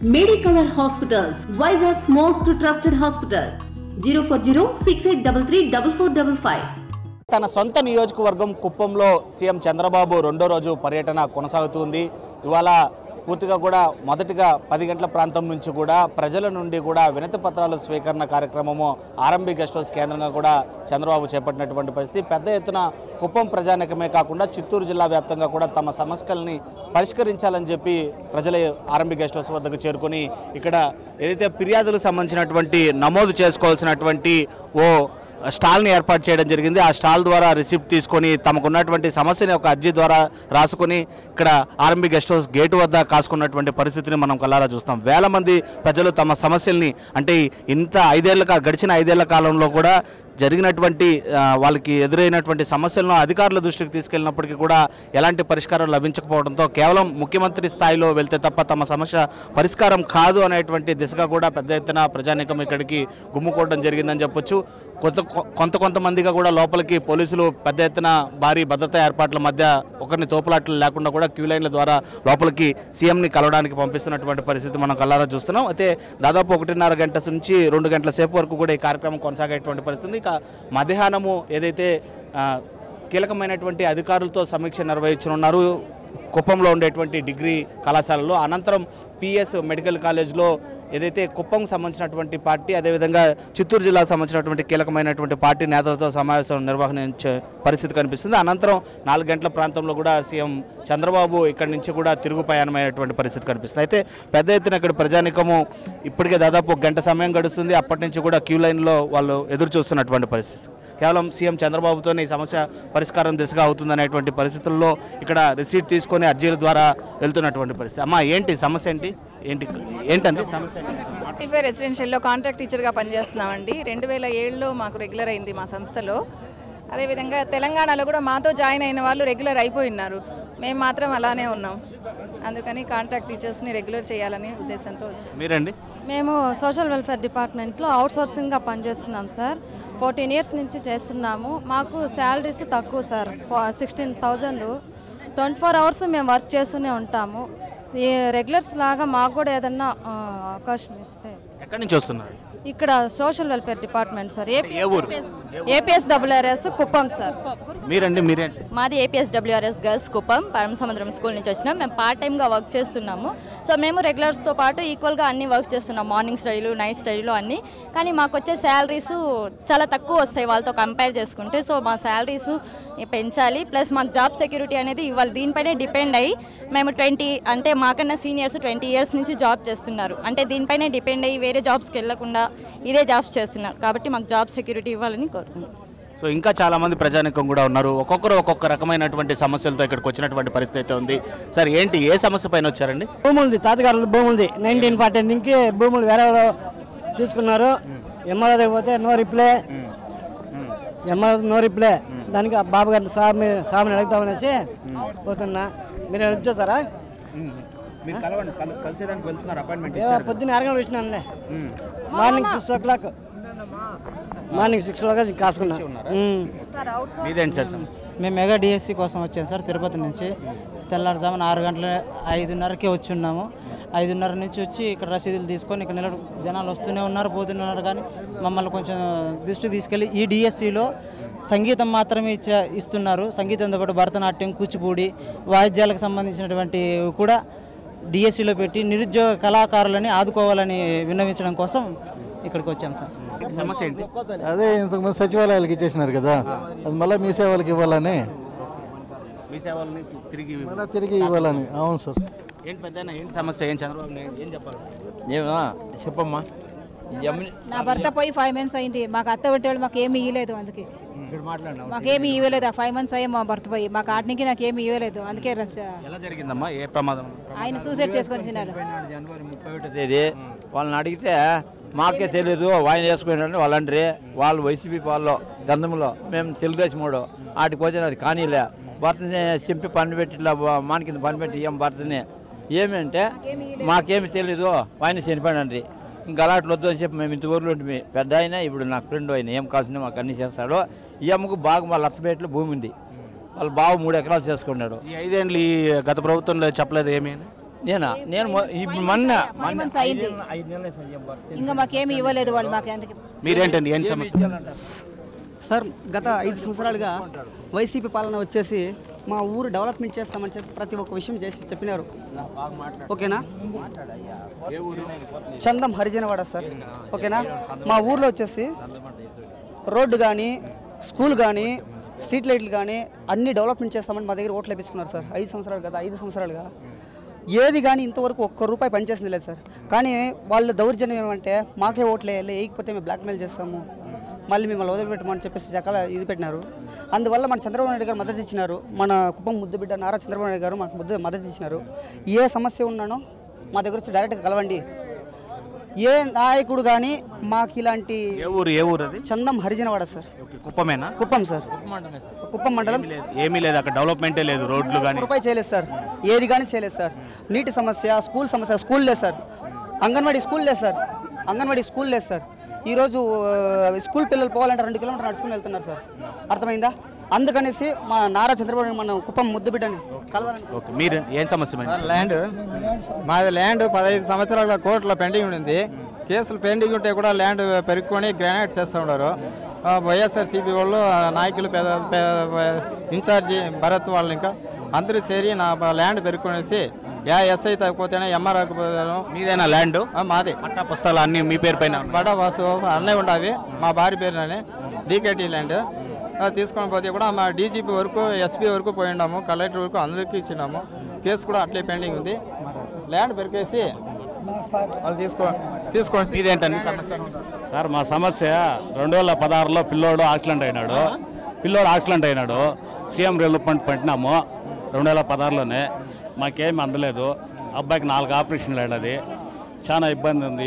Medicover Hospitals, Vizag's most trusted hospital. 04068334455. తన సొంత నియోజకవర్గం కుప్పంలో సీఎం చంద్రబాబు రెండో రోజు పర్యటన కొనసాగుతుంది. ఇవాళ పూర్తిగా కూడా మొదటిగా 10 గంటల ప్రాంతం నుంచి కూడా ప్రజల నుండి కూడా వినతి పత్రాల స్వీకరణ కార్యక్రమము ఆర్ఎంబీ గెస్ట్ హౌస్ కేంద్రంగా కూడా చంద్రబాబు చేపట్టినటువంటి పరిస్థితి. పెద్ద ఎత్తున కుప్పం ప్రజానికమే కాకుండా చిత్తూరు జిల్లా వ్యాప్తంగా కూడా తమ సమస్యల్ని పరిష్కరించాలని చెప్పి ప్రజలు ఆర్ఎంబీ గెస్ట్ హౌస్ వద్దకు చేరుకొని ఇక్కడ ఏదైతే ఫిర్యాదులకు సంబంధించినటువంటి నమోదు చేసుకోవాల్సినటువంటి ఓ స్టాల్ని ఏర్పాటు చేయడం జరిగింది. ఆ స్టాల్ ద్వారా రిసిప్ట్ తీసుకొని తమకున్నటువంటి సమస్యని ఒక అర్జీ ద్వారా రాసుకొని ఇక్కడ ఆర్ఎంబీ గెస్ట్ హౌస్ గేటు వద్ద కాసుకున్నటువంటి పరిస్థితిని మనం కల్లారా చూస్తాం. వేల మంది ప్రజలు తమ సమస్యల్ని అంటే గడిచిన 5 ఏళ్ల కాలంలో కూడా జరిగినటువంటి వాళ్ళకి ఎదురైనటువంటి సమస్యలను అధికారుల దృష్టికి తీసుకెళ్ళినప్పటికీ కూడా ఎలాంటి పరిష్కారం లభించకపోవడంతో కేవలం ముఖ్యమంత్రి స్థాయిలో వెళ్తే తప్ప తమ సమస్య పరిష్కారం కాదు అనేటువంటి దిశగా కూడా పెద్ద ఎత్తున ప్రజానీకం ఇక్కడికి గుమ్ముకోవడం జరిగిందని చెప్పొచ్చు. కొంతమందిగా కూడా లోపలికి పోలీసులు పెద్ద ఎత్తున భారీ భద్రతా ఏర్పాట్ల మధ్య ఒకరిని తోపులాట్లు లేకుండా కూడా క్యూ లైన్ల ద్వారా లోపలికి సీఎంని కలవడానికి పంపిస్తున్నటువంటి పరిస్థితి మనం కల్లారా చూస్తున్నాం. అయితే దాదాపు 1.5 గంట నుంచి 2 గంటల సేపు వరకు కూడా ఈ కార్యక్రమం కొనసాగేటువంటి పరిస్థితి. మధ్యాహ్నము ఏదైతే కీలకమైనటువంటి అధికారులతో సమీక్ష నిర్వహించనున్నారు కుప్పంలో ఉండేటువంటి డిగ్రీ కళాశాలలో, అనంతరం పిఎస్ మెడికల్ కాలేజ్లో ఏదైతే కుప్పంకు సంబంధించినటువంటి పార్టీ అదేవిధంగా చిత్తూరు జిల్లాకు సంబంధించినటువంటి కీలకమైనటువంటి పార్టీ నేతలతో సమావేశం నిర్వహించే పరిస్థితి కనిపిస్తుంది. అనంతరం 4 గంటల ప్రాంతంలో కూడా సీఎం చంద్రబాబు ఇక్కడి నుంచి కూడా తిరుగు ప్రయాణమైనటువంటి పరిస్థితి కనిపిస్తుంది. అయితే పెద్ద ఎత్తున ఇక్కడ ప్రజానికము ఇప్పటికే దాదాపు 1 గంట సమయం గడుస్తుంది. అప్పటి నుంచి కూడా క్యూ లైన్లో వాళ్ళు ఎదురు చూస్తున్నటువంటి పరిస్థితి. కేవలం సీఎం చంద్రబాబుతోనే ఈ సమస్య పరిష్కారం దిశగా అవుతుందనేటువంటి పరిస్థితుల్లో ఇక్కడ రిసీట్ తీసుకొని అర్జీల ద్వారా వెళ్తున్నటువంటి పరిస్థితి. అమ్మా ఏంటి సమస్య ఏంటండి సమస్య? రెసిడెన్షియల్లో కాంట్రాక్ట్ టీచర్గా పనిచేస్తున్నామండి. 2007లో మాకు రెగ్యులర్ అయింది మా సంస్థలో. అదేవిధంగా తెలంగాణలో కూడా మాతో జాయిన్ అయిన వాళ్ళు రెగ్యులర్ అయిపోయినారు. మేము మాత్రం అలానే ఉన్నాం. అందుకని కాంట్రాక్ట్ టీచర్స్ని రెగ్యులర్ చేయాలనే ఉద్దేశంతో వచ్చాం. మీరండి? మేము సోషల్ వెల్ఫేర్ డిపార్ట్మెంట్లో అవుట్సోర్సింగ్గా పనిచేస్తున్నాం సార్. 14 ఇయర్స్ నుంచి చేస్తున్నాము. మాకు శాలరీస్ తక్కువ సార్, 16,000. 24 అవర్స్ మేము వర్క్ చేస్తూనే ఉంటాము. ఈ రెగ్యులర్స్ లాగా మాకు కూడా ఏదన్నా అవకాశం ఇస్తే. ఎక్కడి నుంచి వస్తున్నారు? ఇక్కడ social welfare department sir, APSWRS Kuppam sir. మీరండి? మాది APSWRS girls Kuppam Paramasamudram school నుంచి వచ్చినాం. మేము పార్ట్ టైమ్గా వర్క్ చేస్తున్నాము. సో మేము రెగ్యులర్స్తో పాటు ఈక్వల్గా అన్ని వర్క్ చేస్తున్నాం, మార్నింగ్ స్టడీలు నైట్ స్టడీలు అన్నీ. కానీ మాకు వచ్చే శాలరీస్ చాలా తక్కువ వస్తాయి వాళ్ళతో కంపేర్ చేసుకుంటే. సో మా శాలరీస్ పెంచాలి, ప్లస్ మాకు జాబ్ సెక్యూరిటీ అనేది ఇవాళ దీనిపైనే డిపెండ్ అయ్యి మేము అంటే మాకన్నా సీనియర్స్ 20 ఇయర్స్ నుంచి జాబ్ చేస్తున్నారు. అంటే దీనిపైనే డిపెండ్ అయ్యి వేరే జాబ్స్కి వెళ్లకుండా ఇదే జాబ్స్ చేస్తున్నారు. కాబట్టి మాకు జాబ్ సెక్యూరిటీ ఇవ్వాలని కోరుతున్నాం. సో ఇంకా చాలా మంది ప్రజానికం కూడా ఉన్నారు. ఒక్కొక్కరు ఒక్కొక్క రకమైనటువంటి సమస్యలతో ఇక్కడికి వచ్చినటువంటి పరిస్థితి ఉంది. సార్ ఏంటి, ఏ సమస్య పైన వచ్చారండి? భూములది, తాతగారుల భూములది 1940 నుంచి భూములు వేరే తీసుకున్నారు. ఎంఆర్ఓ పోతే నో రిప్లై. దానికి బాబు గారిని సార్ని అడుగుతామనేసి పోతున్నా. మీరు వచ్చేసారా? పొద్దున్న 6 గంటలు వచ్చినానులే. Morning 6 o'clock కాసుకున్నా. మేము మెగా డిఎస్సి కోసం వచ్చాం సార్ తిరుపతి నుంచి. తెల్లారుజామున 6 గంటల 5:30కే వచ్చి ఉన్నాము. 5:30 నుంచి వచ్చి ఇక్కడ రసీదులు తీసుకొని ఇక్కడ జనాలు వస్తూనే ఉన్నారు, పోతున్నారు. కానీ మమ్మల్ని కొంచెం దృష్టి తీసుకెళ్ళి ఈ డిఎస్సిలో సంగీతం మాత్రమే ఇస్తున్నారు. సంగీతంతో పాటు భరతనాట్యం, కూచిపూడి, వాయిద్యాలకు సంబంధించినటువంటి కూడా డిఎస్సిలో పెట్టి నిరుద్యోగ కళాకారులని ఆదుకోవాలని విన్నవించడం కోసం ఇక్కడికి వచ్చాం సార్. సమస్య ఏంటి? అదే ఇంతకుముందు సచివాలయాలకు ఇచ్చేసినారు కదా, అది మళ్ళీ మీ సేవలకు ఇవ్వాలని. మీ సేవల్ని తిరిగి ఇవ్వాలని. అవును సార్. ఏంటి పెద్ద ఏంటి సమస్య? ఏం చంద్రబాబు ఏం చెప్పాలి? చెప్పమ్మా. నా భర్త పోయి 5 months అయింది. మాకు అత్త పెట్టేవాళ్ళు మాకు ఏమి ఇవ్వలేదు. అందుకే మాకేమి ఇవ్వలేదు. 5 months అయ్యే మా భర్త పోయి మాకు ఆటనికి నాకేమి ఇవ్వలేదు. అందుకే ఎలా జరిగిందమ్మా? ఏ ప్రమాదం? ఆయన సూసైడ్ చేసుకొని జనవరి 31వ తేదీ వాళ్ళని అడిగితే మాకే తెలియదు ఆయన చేసుకున్నారని వాళ్ళండ్రి. వాళ్ళు వైసీపీ వాళ్ళు గంధంలో, మేము తెలుగుదేశం మూడు వాటికి వచ్చిన అది కానీలే. భర్తని చింపి పని పెట్టి ఇట్లా మన కింద పని పెట్టి ఏం భర్తని ఏమంటే మాకేమి తెలీదు ఆయన చనిపోయినండ్రి. ఇంకా అలాంటి వద్దు అని చెప్పి మేము ఇంత ఊర్లో ఉంటుంది. పెద్ద ఆయన ఇప్పుడు నాకు ఫ్రెండ్ ఆయన ఏం కావాల్సిందో మాకు అన్నీ చేస్తాడు. ఈ అమ్మకు బాగా మా లచ్చపేటలో భూమి ఉంది. వాళ్ళ బావ 3 ఎకరాలు చేసుకున్నాడు. ఈ 5 ఏళ్ళు ఈ గత ప్రభుత్వంలో చెప్పలేదు ఏమి? నేను ఇప్పుడు మొన్న అయింది ఇంకా మాకేమి ఇవ్వలేదు వాళ్ళు మాకు. అందుకే మీరేంటండి ఏం సమస్య? సార్ గత 5 సంవత్సరాలుగా వైసీపీ పాలన వచ్చేసి మా ఊరు డెవలప్మెంట్ చేస్తామని చెప్పి ప్రతి ఒక్క విషయం చేసి చెప్పినారు. ఓకేనా? చందం హరిజనవాడ సార్. ఓకేనా? మా ఊర్లో వచ్చేసి రోడ్డు కానీ స్కూల్ కానీ స్ట్రీట్ లైట్లు కానీ అన్ని డెవలప్మెంట్ చేస్తామని మా దగ్గర ఓట్లు వేపించుకున్నారు సార్. 5 సంవత్సరాలు గత 5 సంవత్సరాలుగా ఏది కానీ ఇంతవరకు ₹1 పనిచేసింది లేదు సార్. కానీ వాళ్ళ దౌర్జన్యం ఏమంటే మాకే ఓట్లు వేయకపోతే మేము బ్లాక్మెయిల్ చేస్తాము, మళ్ళీ మిమ్మల్ని వదిలిపెట్టమని చెప్పేసి రకాల ఇది పెట్టినారు. అందువల్ల మన చంద్రబాబు నాయుడు గారు మద్దతు ఇచ్చినారు. మన కుప్పం ముద్దుబిడ్డ నారా చంద్రబాబు నాయుడు గారు మాకు మద్దతు ఇచ్చినారు. ఏ సమస్య ఉన్నానో మా దగ్గర వచ్చి డైరెక్ట్గా కలవండి. ఏ నాయకుడు కానీ మాకు ఇలాంటి ఏ ఊరు అది? చందం హరిజనవాడ సార్. కుప్పమేనా? కుప్పం సార్. కుప్పం మండలం. ఏమీ లేదు అక్కడ, డెవలప్మెంటే లేదు, రోడ్లు కానీ ₹1 చేయలేదు సార్. ఏది కానీ చేయలేదు సార్. నీటి సమస్య, స్కూల్ సమస్య, స్కూల్ లేదు సార్. అంగన్వాడీ స్కూల్ లేదు సార్. అంగన్వాడీ స్కూల్ లేదు సార్. ఈరోజు స్కూల్ పిల్లలు పోవాలంటే 2 కిలోమీటర్లు నడుచుకుని వెళ్తున్నారు సార్. అర్థమైందా? అందుకనేసి మా నారా చంద్రబాబు మన కుప్పం ముద్దుబిడ్డని కలవాలని. ఓకే, మీరు ఏం సమస్య? ల్యాండ్ మాది. ల్యాండ్ 15 సంవత్సరాలుగా కోర్టులో పెండింగ్ ఉంది. కేసులు పెండింగ్ ఉంటే కూడా ల్యాండ్ పెరుక్కొని గ్రానైట్ చేస్తూ ఉన్నారు. వైఎస్ఆర్సీపీ వాళ్ళు నాయకులు ఇన్ఛార్జి భరత్ వాళ్ళు ఇంకా అందరూ చేరి నా ల్యాండ్ పెరుక్కునేసి ఎస్ఐ తగ్గిపోతేనే ఎంఆర్ ఆగిపోతాను. మీదేనా ల్యాండ్? మాది. పట్టా పుస్తకాలు అన్ని మీ పేరు పైన? బడా వాసు అన్నయ్య ఉండవి, మా భార్య పేరునే డీకేటీ ల్యాండ్. తీసుకొని పోతే కూడా మా డీజీపీ వరకు ఎస్పీ వరకు పోయినాము, కలెక్టర్ వరకు అందరికీ ఇచ్చినాము. కేసు కూడా అట్లే పెండింగ్ ఉంది. ల్యాండ్ పెరికేసి వాళ్ళు తీసుకోండి. ఇదేంటండి సమస్య? సార్ మా సమస్య 2016లో పిల్లోడు యాక్సిడెంట్ అయినాడు. సీఎం డెవలప్మెంట్ పెట్టినాము 2016లోనే. మాకేమి అందలేదు. అబ్బాయికి 4 ఆపరేషన్లు అయినది. చాలా ఇబ్బంది ఉంది.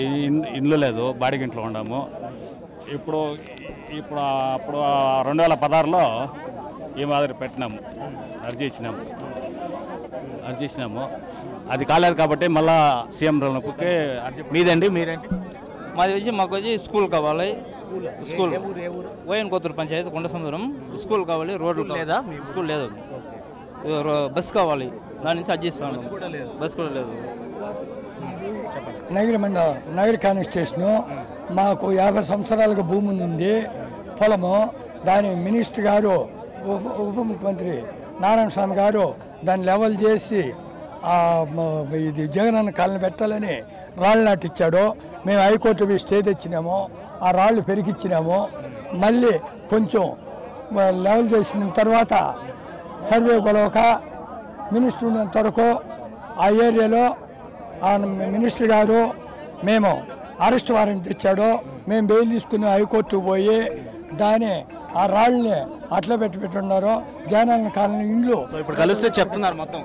ఇల్లు లేదు, బాడిగింట్లో ఉన్నాము. ఇప్పుడు 2016లో ఈ మాదిరి పెట్టినాము, అర్జీ ఇచ్చినాము. అది కాలేదు కాబట్టి మళ్ళా సీఎం డెవలప్మెంట్కి మీరేంటి? మాకు వచ్చి స్కూల్ కావాలి. స్కూల్ ఓఎన్ కొత్తూరు పంచాయతీ కొండ సముద్రం. స్కూల్ కావాలి, రోడ్లు లేదా? స్కూల్ లేదు. బస్ కావాలి, దాని నుంచి అడ్జస్ట్ బస్ కూడా లేదు. నగర కాన్స్టిట్యూషను మాకు 50 సంవత్సరాలుగా భూమి ఉంది, పొలము. దాని మినిస్టర్ గారు, ఉప ముఖ్యమంత్రి నారాయణ స్వామి గారు దాన్ని లెవెల్ చేసి ఇది జగనన్న కాలనీ పెట్టాలని రాళ్ళు నాటిచ్చాడు. మేము హైకోర్టు స్టే తెచ్చినాము, ఆ రాళ్ళు పెరిగిచ్చినాము. మళ్ళీ కొంచెం లెవెల్ చేసిన తర్వాత సర్వే గొడవక మినిస్టర్ ఉన్నంత వరకు ఆ ఏరియాలో ఆ మినిస్టర్ గారు మేము అరెస్ట్ వారెంట్ తెచ్చాడు. మేము బెయిల్ తీసుకుని హైకోర్టుకు పోయి దాన్ని ఆ రాళ్ళని అట్లా పెట్టున్నారు. జగనన్న కాలనీ ఇండ్లు ఇప్పుడు కలిస్తే చెప్తున్నారు మొత్తం.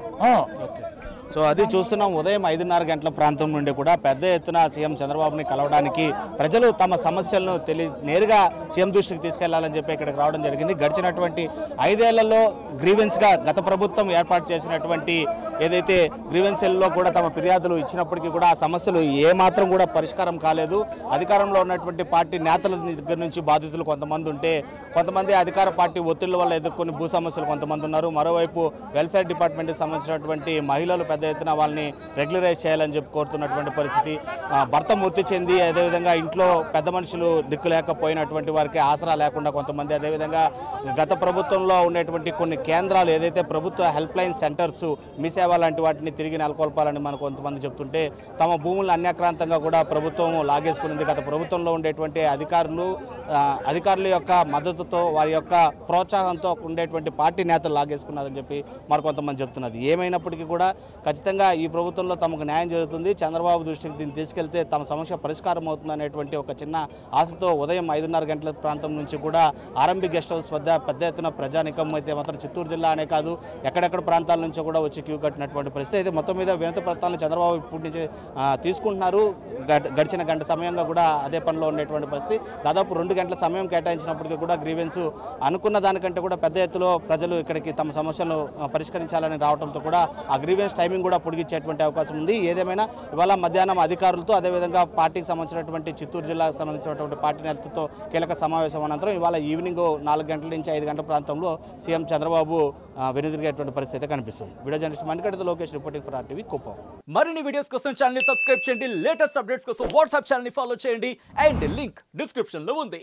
సో అది చూస్తున్నాం. ఉదయం 5:30 గంటల ప్రాంతం నుండి కూడా పెద్ద ఎత్తున సీఎం చంద్రబాబుని కలవడానికి ప్రజలు తమ సమస్యలను నేరుగా సీఎం దృష్టికి తీసుకెళ్లాలని చెప్పి ఇక్కడికి రావడం జరిగింది. గడిచినటువంటి 5 ఏళ్లలో గ్రీవెన్స్గా గత ప్రభుత్వం ఏర్పాటు చేసినటువంటి ఏదైతే గ్రీవెన్స్ సెల్లో కూడా తమ ఫిర్యాదులు ఇచ్చినప్పటికీ కూడా ఆ సమస్యలు ఏమాత్రం కూడా పరిష్కారం కాలేదు. అధికారంలో ఉన్నటువంటి పార్టీ నేతల దగ్గర నుంచి బాధితులు కొంతమంది ఉంటే, కొంతమంది అధికార పార్టీ ఒత్తిళ్ల వల్ల ఎదుర్కొని భూ సమస్యలు కొంతమంది ఉన్నారు. మరోవైపు వెల్ఫేర్ డిపార్ట్మెంట్కి సంబంధించినటువంటి మహిళలు పెద్ద ఎత్తున వాళ్ళని రెగ్యులరైజ్ చేయాలని చెప్పి కోరుతున్నటువంటి పరిస్థితి. భర్త మృతి చెంది అదేవిధంగా ఇంట్లో పెద్ద మనుషులు దిక్కు లేకపోయినటువంటి వారికి ఆసరా లేకుండా కొంతమంది, అదేవిధంగా గత ప్రభుత్వంలో ఉండేటువంటి కొన్ని కేంద్రాలు ఏదైతే ప్రభుత్వ హెల్ప్ లైన్ సెంటర్స్ మీ సేవ లాంటి వాటిని తిరిగి నెలకొల్పాలని మనకు కొంతమంది చెప్తుంటే, తమ భూములను అన్యాక్రాంతంగా కూడా ప్రభుత్వం లాగేసుకునింది. గత ప్రభుత్వంలో ఉండేటువంటి అధికారుల యొక్క మద్దతుతో, వారి యొక్క ప్రోత్సాహంతో ఉండేటువంటి పార్టీ నేతలు లాగేసుకున్నారని చెప్పి మరికొంతమంది చెప్తున్నది. ఏమైనప్పటికీ కూడా ఖచ్చితంగా ఈ ప్రభుత్వంలో తమకు న్యాయం జరుగుతుంది, చంద్రబాబు దృష్టికి దీన్ని తీసుకెళ్తే తమ సమస్య పరిష్కారం అవుతుంది అనేటువంటి ఒక చిన్న ఆశతో ఉదయం 5:30 గంటల ప్రాంతం నుంచి కూడా ఆర్ఎంబీ గెస్ట్ హౌస్ వద్ద పెద్ద ఎత్తున ప్రజానికం అయితే మాత్రం చిత్తూరు జిల్లా అనే కాదు ఎక్కడెక్కడ ప్రాంతాల నుంచి కూడా వచ్చి క్యూ కట్టినటువంటి పరిస్థితి. అయితే మొత్తం మీద వినతి పత్రాలను చంద్రబాబు ఇప్పటి నుంచి తీసుకుంటున్నారు. గడిచిన గంట సమయంగా కూడా అదే పనిలో ఉండేటువంటి పరిస్థితి. దాదాపు 2 గంటల సమయం కేటాయించినప్పటికీ కూడా గ్రీవెన్స్ అనుకున్న దానికంటే కూడా పెద్ద ఎత్తులో ప్రజలు ఇక్కడికి తమ సమస్యలను పరిష్కరించాలని రావడంతో కూడా ఆ గ్రీవెన్స్ టైమింగ్ టైమింగ్ కూడా పొడిగించేటువంటి అవకాశం ఉంది. ఏదేమైనా ఇవాళ మధ్యాహ్నం అధికారులతో అదేవిధంగా పార్టీకి సంబంధించినటువంటి చిత్తూరు జిల్లాకు సంబంధించినటువంటి పార్టీ నేతలతో కీలక సమావేశం అనంతరం ఇవాళ ఈవినింగ్ 4 గంటల నుంచి 5 గంటల ప్రాంతంలో సీఎం చంద్రబాబు వెనుదిరిగేటువంటి పరిస్థితి కనిపిస్తుంది. వీడియో జర్నలిస్ట్ మణికంఠతో Lokesh reporting for RTV Kuppam. మరిన్ని వీడియోస్ కోసం ఛానల్ ని సబ్స్క్రైబ్ చేయండి. లేటెస్ట్ అప్డేట్స్ కోసం వాట్సాప్ ఛానల్ ని ఫాలో చేయండి. అండ్ లింక్ డిస్క్రిప్షన్ లో ఉంది.